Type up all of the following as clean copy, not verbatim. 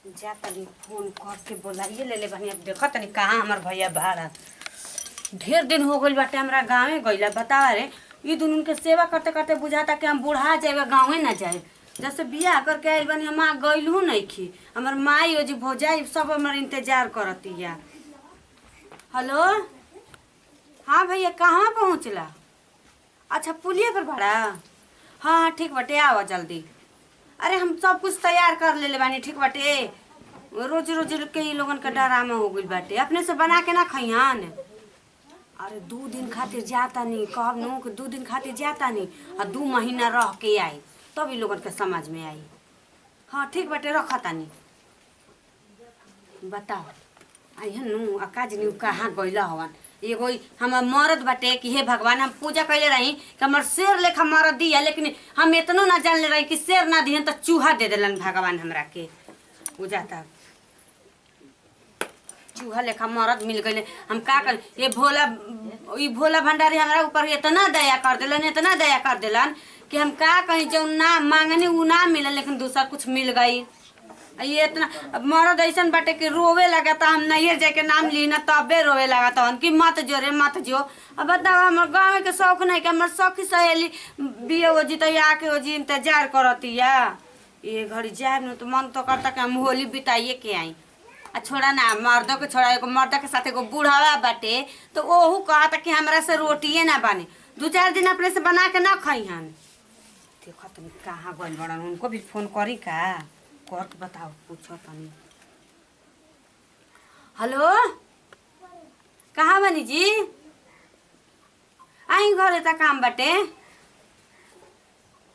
जा तनी फोन करके बोलाइए ले बनी। अब देखो तनी कहाँ हमार भैया बाहर ढेर दिन हो गइल बाटे हमरा गाँवे गइला। बतावा रे ई दुनू के सेवा करते करते बुझाता कि हम बुढ़ा जाएगा गाँवे ना जाए। जैसे बियाह करके आइल बनी हम गइलहू नहीं खी। हमार माई ओजी भौजाई सब हमार इंतजार करतिया। हेलो हाँ भैया कहाँ पहुँचला? अच्छा पुलिया पर भाड़ा। हाँ ठीक बटे आवा जल्दी। अरे हम सब कुछ तैयार कर ले बानी ठीक बाटे। रोज रोज के ये लोगन का डरामा हो गइल बाटे। अपने से बना के ना खइहान। अरे 2 दिन खातिर जाता नहीं कहब नु कि 2 दिन खातिर जाता नहीं और 2 महीना रह के आई तब ये लोगन के समझ में आई। हाँ ठीक बाटे रखा तानी। बताओ अहन नु अकाज नु कहाँ गइला हवन। एगो हमार मरद बाटे कि हे भगवान हम पूजा कैले रही कि हमार शेर लेखा मरद दिया, लेकिन हम इतनो ना जान ले रही कि शेर ना दिहन तो चूहा दे देलन भगवान हमरा के। बुझाता चूहा लेखा मरद मिल गए। हम का कर ये भोला भंडारी हमरा ऊपर इतना दया कर देलन, इतना दया कर देलन कि हम का कहीं जो ना मांगनी उ ना मिलल, लेकिन दूसरा कुछ मिल गई। ये इतना मरद ऐसा बाटे कि रोवे लगा था। हम नैहर जाके नाम ली ना तबे रोवे लगा था कि मत जो रे मत जो। अब बताओ हमारे गाँव के शौक नहीं कि हमारे सखी सहेली बिये ओजी तो आके ओजी इंतजार करती है। ये घड़ी जाए न तो मन तो करता कि हम होली बिताइए के आई। आ छोड़ा ना मर्दों के छोड़ा एगो मर्द के साथ एगो बूढ़ावा बाटे तो ओहू कहता कि हमरा से रोटिए ना बने। 2-4 दिन अपने से बना के ना खइहन। देखो तुम कहाँ गइल बड़न, उनको भी फोन करी का कर के बताओ पूछो तनी। हेलो कहाँ बनी जी? आई घर एता काम बाटे।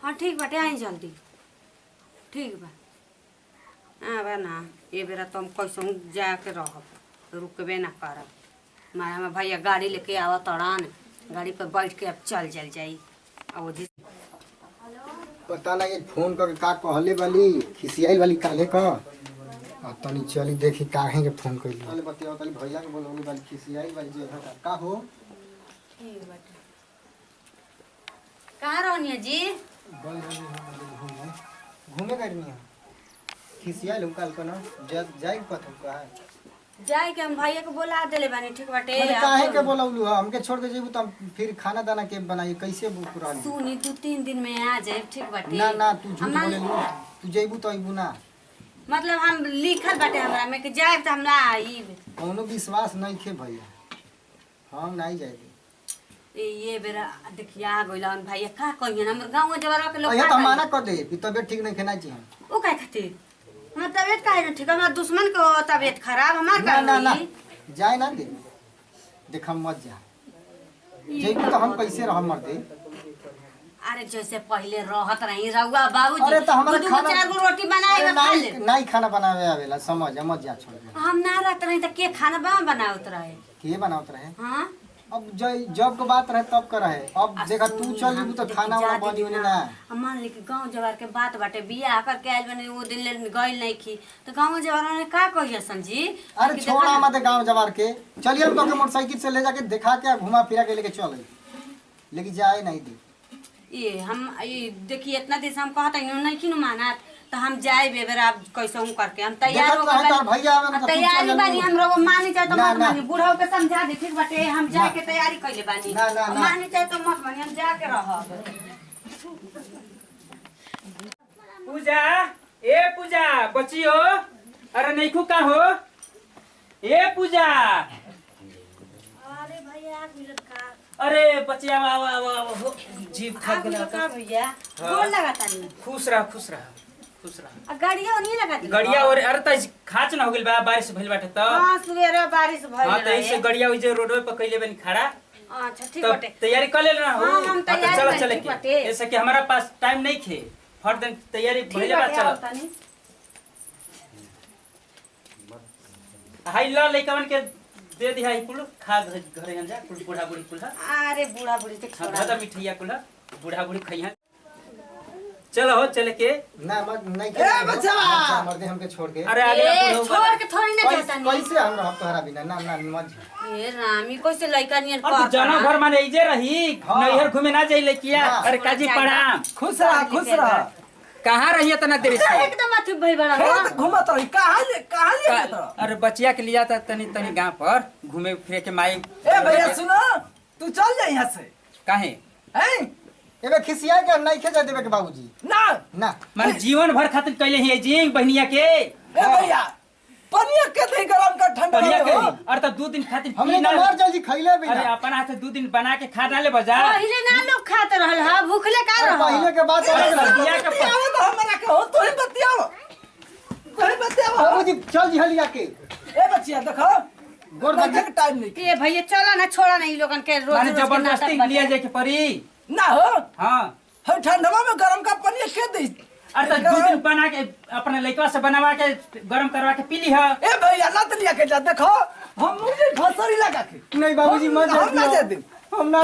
हाँ ठीक बाटे आई जल्दी। ठीक बा बा ना ये बेरा तो हम कैसे जाके रहब, रुकबे ना करब। मारा भैया गाड़ी लेके आवा तड़ान, गाड़ी पर बैठ के अब चल जाई। अब पता नहीं फोन करके का कहले वाली खिसियाई वाली काले का तनी चली देखी काहे के फोन कइली। अरे बतिया तनी भैया के बोलौली वाली खिसियाई वाली जे का हो। ठीक बाटे कहाँ रहनी है जी? घूमे करनी है खिसियाई लोग काल को ना जाई पत का जाए के हम भैया के बोला देले बानी ठीक बाटे। मैंने काहे के बोलौलू हमके छोड़ के जेबू त फिर खाना दाना के बनाई कैसे पुरानी सुनी 2-3 दिन में आ जाए ठीक बाटे। ना ना तू झूठ बोलेलू, तू जेबू तो आइबू ना। मतलब हम लिखल बाटे हमरा में कि जाए त हम ना आईब। कोनो विश्वास नहीं खे भैया, हम नहीं जाएगी। ये बेरा देखिया आ गइलन भैया का कहियन हमर गांव जवारा के लोग अया त माना कर दे कि तबीयत ठीक नहीं खेना चाहिए। ओ काहे खातिर हमार तबीयत काहे न ठीक? हमार दुश्मन के तबीयत खराब हमार का ना ना जाए ना दे देख हम मत जा जेबू तो हम कैसे रह मर दे। अरे जैसे पहले रहत रही रउआ बाबूजी। अरे तो हमारे 2-4 गो रोटी बनाए के खा ले। नहीं खाना बनावे आवेला समझ मत जा छोड़ दे। हम ना रहत रही त के खाना बनावत रहे? के बनावत रहे? हां अब जब के बात रहे तब कर रहे। अब देखा तू चल जेबू तो खाना वाला बनी होनी ना। हम मान ली कि गांव जवार के बात बाटे बियाह करके आइल बने वो दिन ले गइल नहीं खी तो गांव जवार ने का कहिया संजी। अरे छोड़ा मत गांव जवार के चलिए हम तो के मोटरसाइकिल से ले जाके दिखा के घुमा फिरा के लेके चल लेकिन जाए नहीं दे। ये हम ये देखिए इतना दिन से हम कहता नहीं कि माना तो हम जाए बेबर आप कैसे हूं करके हम तैयार हो गए भैया आवे ना तैयारी बानी हम लोग मानी चाहे तो मत मानी बूढ़ा के समझा दे ठीक बाटे। हम जाए के तैयारी कइले बानी मानी चाहे तो मत मानी हम जाके रहब। पूजा ए पूजा बचियो अरे नहीं खुका हो ए पूजा। अरे भैया मिलत का अरे बचिया हो जीव खा गेला का भैया गोर लगाता नहीं। खुश रह खुश रह खुश रह। गाड़िया नहीं लगाती गड़िया और अरे त खाच न हो गेल बा बारिश भइल बाटे त। हां सवेरे बारिश भइल हां त ऐसे गड़िया ओइ जे रोडवे पर कइले बनी खड़ा। अच्छा ठीक बाटे तैयारी कर ले ना हो। हां हम तैयारी चल के ऐसे कि हमारा पास टाइम नहीं थे फट दिन तैयारी भइले बा चल। हाय ला लइकवन के दे दी हाई कुल खा घरे जा कुल बूढ़ा बूढ़ी कुल। अरे बूढ़ा बूढ़ी से छोड़ा दा मिठैया कुल बूढ़ा बूढ़ी खइया। चलो हो चले के ना मत नहीं के बच्चा मर दे हमके छोड़ के। अरे आगे छोड़ के थोड़ी ना जाता नहीं कैसे हम रह तोहरा बिना ना ना मत ए रामी कैसे लइका नियन और जनो घर माने इजे रही नैहर घूमे ना जाई लइकिया। अरे काजी प्रणाम खुश रह कहाँ रही तना देर से एकदम अथी भई बड़ा हो घुमत रही कहाँ ले अरे बचिया के लिया था तनी तनी गांव पर घूमे फिरे के माई ए भैया सुनो तू चल जा यहाँ से काहे हैं एबे खिसिया के नहीं खेजा देबे के बाबूजी ना ना माने जीवन भर खातिर कैले ही जिंग बहनिया के ए भैया पनिया के दे गरम का ठंडा बहनिया के हो। और तो 2 दिन खातिर हमने पीना- तो मर जल्दी खइले भी अरे ना अपन हाथ 2 दिन बना के खा डाले बाजार पहिले ना लोग खात रहल हा भूखले का अरे रह पहले के बात अलग रहा बतिया के बतियाओ तो हमरा के हो तोही बतियाओ बाबूजी चल जी हलिया के ए बच्चिया देखो गोर गोरदा दे के टाइम नहीं ए भैया चलो ना छोड़ा ना इ लोगन के रोज माने रोज के जबरदस्ती नाटक लिया बजा। जाए के पड़ी ना हो हां हम ठंडवा में गरम का पनिया के दे अरे तो 2 दिन बना के अपने लइका से बनवा के गरम करवा के पी ली है ए भैया ना तो लिया के जा देखो हम मुझे घसरी लगा के नहीं बाबूजी मत हम ना दे दे हम ना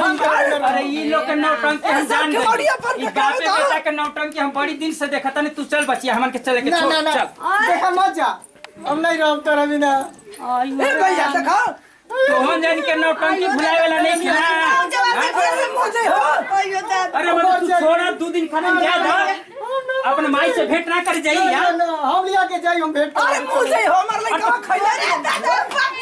अरे ई लोग के नौटंकी हम जान ऐसा खिलौड़िया पर गए ई फेंका बापे दो। बेटा के नौटंकी हम बड़ी दिन से देखत नहीं तू चल बचिया हमन के चले के ना छोड़ ना ना चल देखा मत जा हम नहीं रहब तोरा बिना आयु ए भैया देखो तोहन जान के नौटंकी भुलाए वाला नहीं मुझे खेला मुझे हो आयु दादा अरे मतलब तू छोड़ा 2 दिन खाना जा दा अपने माई से भेंट ना कर जाई यार हम लिया के जाई हम भेंट अरे मुझे हो हमार लइका खइला रे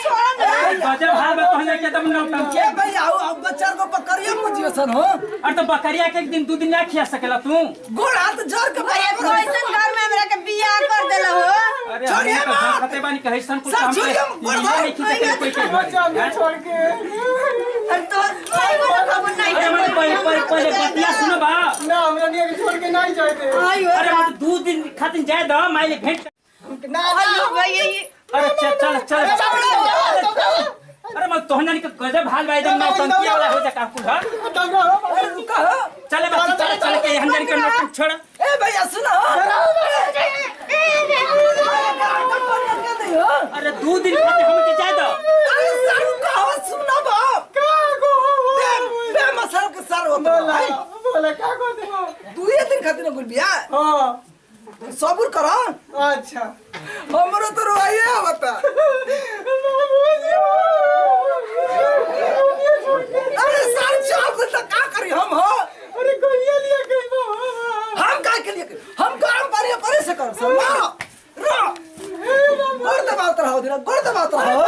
छोड़ दे गजब हाल में कहले के तुम नौटंकी ए भैया आओ बच्चा को पकड़िए मुझे सन हो अरे तो बकरिया के 1 दिन 2 दिन ना खिया सकेला तू गोड़ हाथ जोड़ के भैया कैसन घर में हमरा के बियाह कर देला हो अरे छोड़िए हम तो मत। खते बानी कहे सन कुछ सब हम छोड़िए, गोड़ दो। नहीं खींचे कोई के मत जा घर छोड़ के अरे तो आयु ना खबर नहीं अरे मतलब पहले बतिया सुनो बा ना हमरा लिया के छोड़ के नहीं जाते आयु अरे मतलब 2 दिन खातिर जाए दो माइले भेंट ना आयु भैया ये अरे चल चल चल अरे मैं तोहना के गजब हाल भाई जब मैं टंकिया वाला हो जा का कुल अरे रुका हो चले बस चल के हंजन के नोट छोड़ ए भैया सुनो अरे 2 दिन खातिर हम के जाए दो अरे सारू का हो सुनो बा बे मसाल के सार होता है बोले का को देबो तू ये दिन खातिर न बिया हां सबूर करो अच्छा हमरो तो रोइए आवता अरे सार चाप से का करी हम हो अरे कोइया लिया के हम का के लिए हम काम पारी परे से कर सर मारो रो गोड़ दबावत रहो दिन गोड़ दबावत रहो